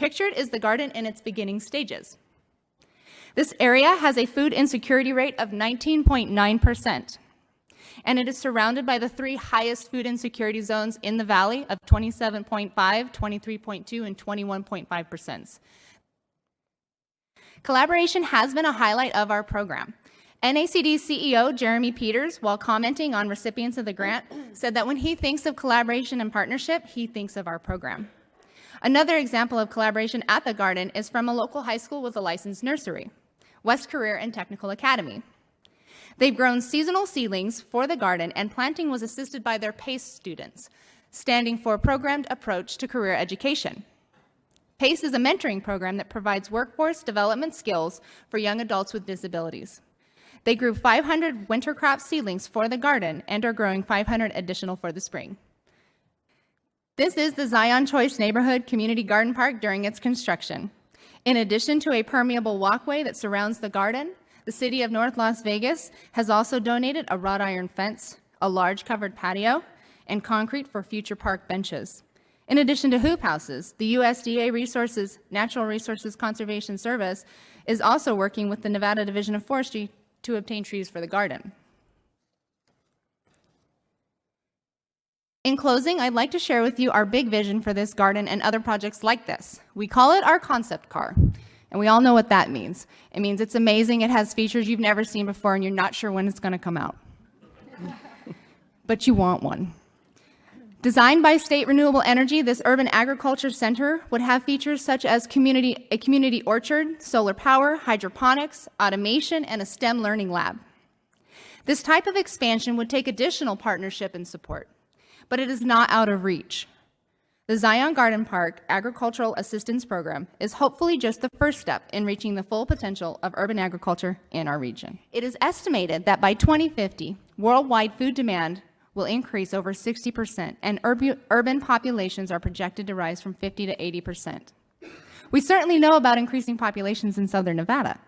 Pictured is the garden in its beginning stages. This area has a food insecurity rate of 19.9%, and it is surrounded by the 3 highest food insecurity zones in the valley of 27.5, 23.2, and 21.5%. Collaboration has been a highlight of our program. NACD CEO Jeremy Peters, while commenting on recipients of the grant, said that when he thinks of collaboration and partnership, he thinks of our program. Another example of collaboration at the garden is from a local high school with a licensed nursery, West Career and Technical Academy. They've grown seasonal seedlings for the garden, and planting was assisted by their PACE students, standing for Programmed Approach to Career Education. PACE is a mentoring program that provides workforce development skills for young adults with disabilities. They grew 500 winter crop seedlings for the garden and are growing 500 additional for the spring. This is the Zion Choice Neighborhood Community Garden Park during its construction. In addition to a permeable walkway that surrounds the garden, the City of North Las Vegas has also donated a wrought iron fence, a large covered patio, and concrete for future park benches. In addition to hoop houses, the USDA Natural Resources Conservation Service is also working with the Nevada Division of Forestry to obtain trees for the garden. In closing, I'd like to share with you our big vision for this garden and other projects like this. We call it our concept car, and we all know what that means. It means it's amazing, it has features you've never seen before, and you're not sure when it's going to come out. But you want one. Designed by State Renewable Energy, this urban agriculture center would have features such as a community orchard, solar power, hydroponics, automation, and a STEM learning lab. This type of expansion would take additional partnership and support, but it is not out of reach. The Zion Garden Park Agricultural Assistance Program is hopefully just the first step in reaching the full potential of urban agriculture in our region. It is estimated that by 2050, worldwide food demand will increase over 60%, and urban populations are projected to rise from 50 to 80%. We certainly know about increasing populations in southern Nevada.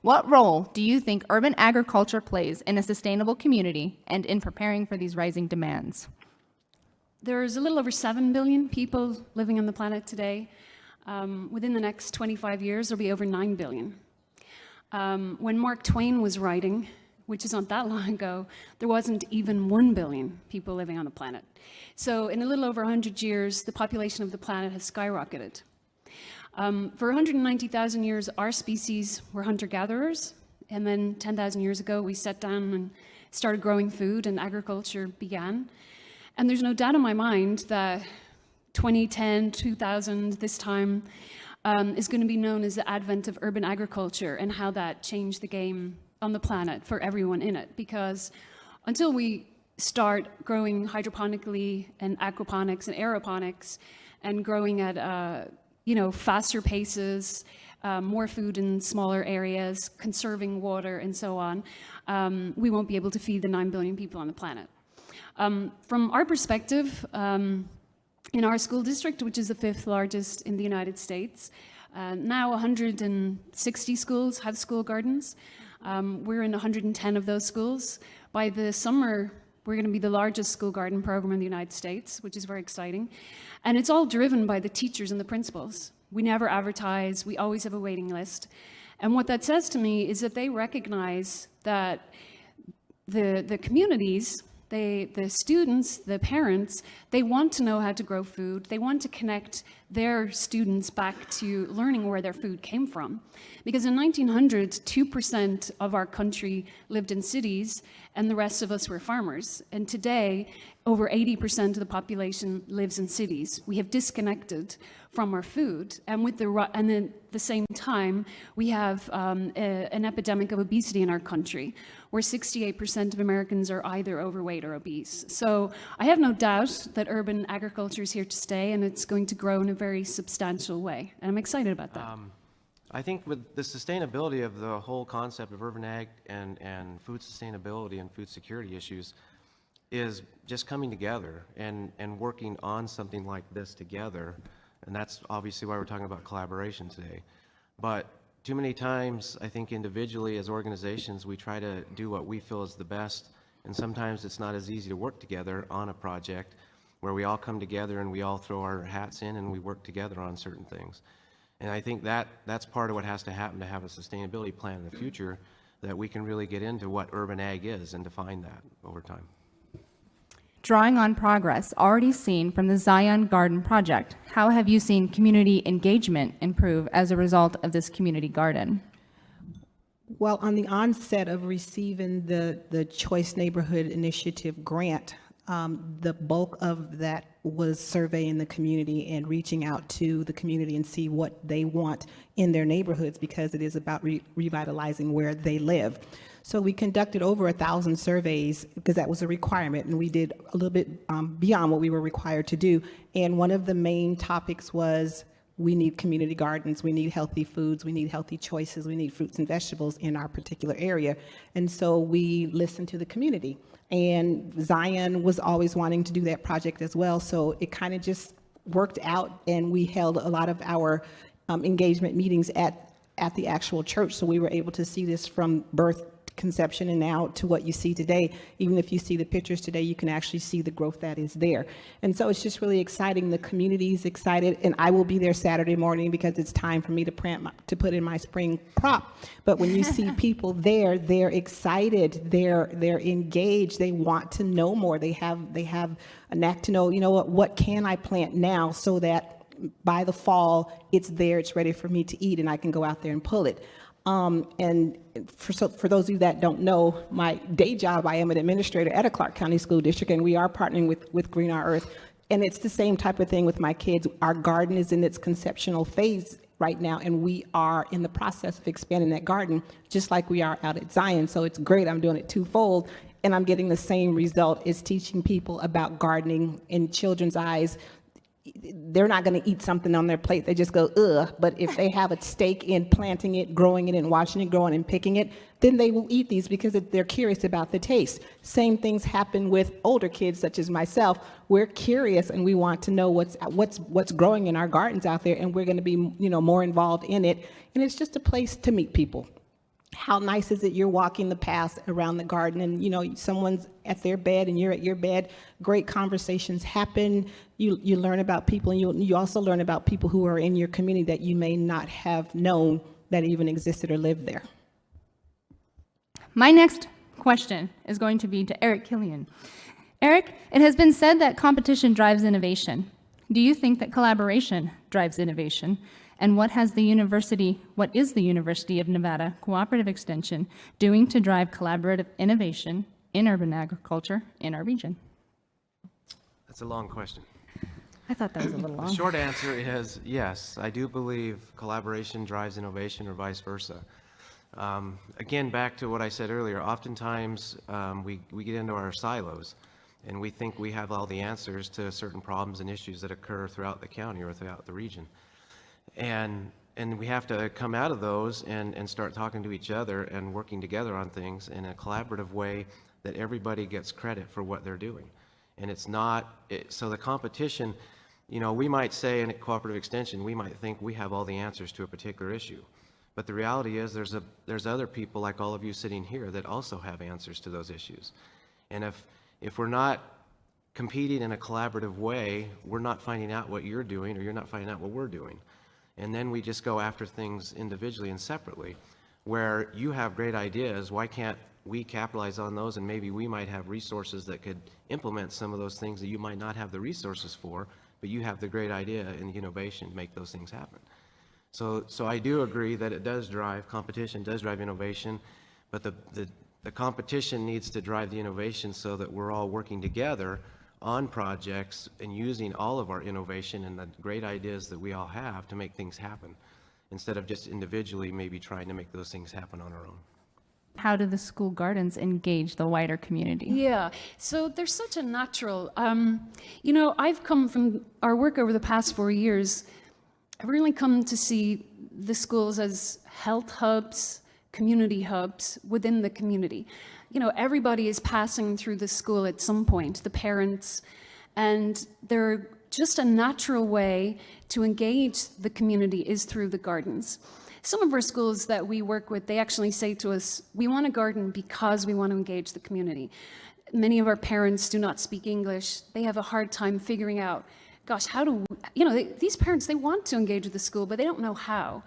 What role do you think urban agriculture plays in a sustainable community and in preparing for these rising demands? There's a little over 7 billion people living on the planet today. Within the next 25 years, there'll be over 9 billion. When Mark Twain was writing, which is not that long ago, there wasn't even 1 billion people living on the planet. So in a little over 100 years, the population of the planet has skyrocketed. For 190,000 years, our species were hunter-gatherers, and then 10,000 years ago, we sat down and started growing food, and agriculture began. And there's no doubt in my mind that 2010, 2000, this time, is going to be known as the advent of urban agriculture and how that changed the game on the planet for everyone in it. Because until we start growing hydroponically and aquaponics and aeroponics and growing at faster paces, more food in smaller areas, conserving water, and so on, we won't be able to feed the 9 billion people on the planet. From our perspective, in our school district, which is the 5th largest in the United States, now 160 schools have school gardens. We're in 110 of those schools. By the summer, we're going to be the largest school garden program in the United States, which is very exciting. And it's all driven by the teachers and the principals. We never advertise. We always have a waiting list. And what that says to me is that they recognize that the communities, the students, the parents, they want to know how to grow food. They want to connect their students back to learning where their food came from. Because in 1900, 2% of our country lived in cities, and the rest of us were farmers. And today, over 80% of the population lives in cities. We have disconnected from our food, and at the same time, we have an epidemic of obesity in our country, where 68% of Americans are either overweight or obese. So I have no doubt that urban agriculture is here to stay, and it's going to grow in a very substantial way, and I'm excited about that. I think with the sustainability of the whole concept of urban ag and food sustainability and food security issues is just coming together and working on something like this together. And that's obviously why we're talking about collaboration today. But too many times, I think individually as organizations, we try to do what we feel is the best, and sometimes it's not as easy to work together on a project. where we all come together and we all throw our hats in and we work together on certain things. And I think that's part of what has to happen to have a sustainability plan in the future, that we can really get into what urban ag is and define that over time. Drawing on progress already seen from the Zion Garden project, how have you seen community engagement improve as a result of this community garden? Well, on the onset of receiving the Choice Neighborhood Initiative grant, the bulk of that was surveying the community and reaching out to the community and see what they want in their neighborhoods, because it is about revitalizing where they live. So we conducted over 1,000 surveys because that was a requirement, and we did a little bit beyond what we were required to do. And one of the main topics was, we need community gardens, we need healthy foods, we need healthy choices, we need fruits and vegetables in our particular area. And so we listened to the community. And Zion was always wanting to do that project as well, so it kind of just worked out, and we held a lot of our engagement meetings at the actual church, so we were able to see this from birth, conception, and now to what you see today. Even if you see the pictures today, you can actually see the growth that is there. And so it's just really exciting. The community is excited, and I will be there Saturday morning because it's time for me to put in my spring crop. But when you see people there, they're excited, they're engaged, they want to know more. They have a knack to know, you know what can I plant now so that by the fall it's there, it's ready for me to eat, and I can go out there and pull it. And for those of you that don't know, my day job, I am an administrator at a Clark County School District, and we are partnering with Green Our Earth. And it's the same type of thing with my kids. Our garden is in its conceptual phase right now, and we are in the process of expanding that garden, just like we are out at Zion. So it's great. I'm doing it twofold, and I'm getting the same result. Is teaching people about gardening in children's eyes. They're not going to eat something on their plate. They just go, ugh. But if they have a stake in planting it, growing it, and watching it growing and picking it, then they will eat these because they're curious about the taste. Same things happen with older kids, such as myself. We're curious and we want to know what's growing in our gardens out there, and we're going to be, more involved in it. And it's just a place to meet people. How nice is it you're walking the path around the garden and, someone's at their bed and you're at your bed. Great conversations happen. You learn about people, and you also learn about people who are in your community that you may not have known that even existed or lived there. My next question is going to be to Eric Killian. Eric, it has been said that competition drives innovation. Do you think that collaboration drives innovation? And what is the University of Nevada Cooperative Extension doing to drive collaborative innovation in urban agriculture in our region? That's a long question. I thought that was a little The long. short answer is yes. I do believe collaboration drives innovation, or vice versa. Again, back to what I said earlier, oftentimes we get into our silos and we think we have all the answers to certain problems and issues that occur throughout the county or throughout the region. And we have to come out of those and start talking to each other and working together on things in a collaborative way that everybody gets credit for what they're doing. And it's not, so the competition, we might say in a cooperative extension, we might think we have all the answers to a particular issue. But the reality is there's other people like all of you sitting here that also have answers to those issues. And if we're not competing in a collaborative way, we're not finding out what you're doing, or you're not finding out what we're doing. And then we just go after things individually and separately, where you have great ideas. Why can't we capitalize on those? And maybe we might have resources that could implement some of those things that you might not have the resources for, but you have the great idea and the innovation to make those things happen. So I do agree that competition does drive innovation, but the competition needs to drive the innovation so that we're all working together on projects and using all of our innovation and the great ideas that we all have to make things happen, instead of just individually maybe trying to make those things happen on our own. How do the school gardens engage the wider community? Yeah, so there's such a natural, I've come from our work over the past 4 years. I've really come to see the schools as health hubs, community hubs within the community. Everybody is passing through the school at some point, the parents, and they're just a natural way to engage the community is through the gardens. Some of our schools that we work with, they actually say to us, we want a garden because we want to engage the community. Many of our parents do not speak English. They have a hard time figuring out, gosh, how do, these parents, they want to engage with the school, but they don't know how.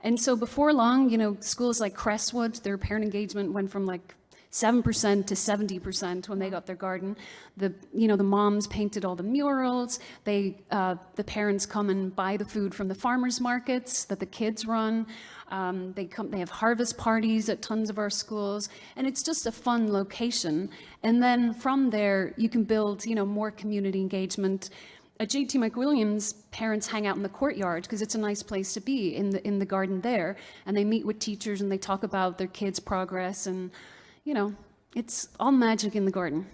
And so before long, schools like Crestwood, their parent engagement went from like 7% to 70% when they got their garden. The moms painted all the murals. The parents come and buy the food from the farmers markets that the kids run. They have harvest parties at tons of our schools, and it's just a fun location. And then from there, you can build, more community engagement. At J.T. McWilliams, parents hang out in the courtyard because it's a nice place to be in the garden there, and they meet with teachers and they talk about their kids' progress, and it's all magic in the garden.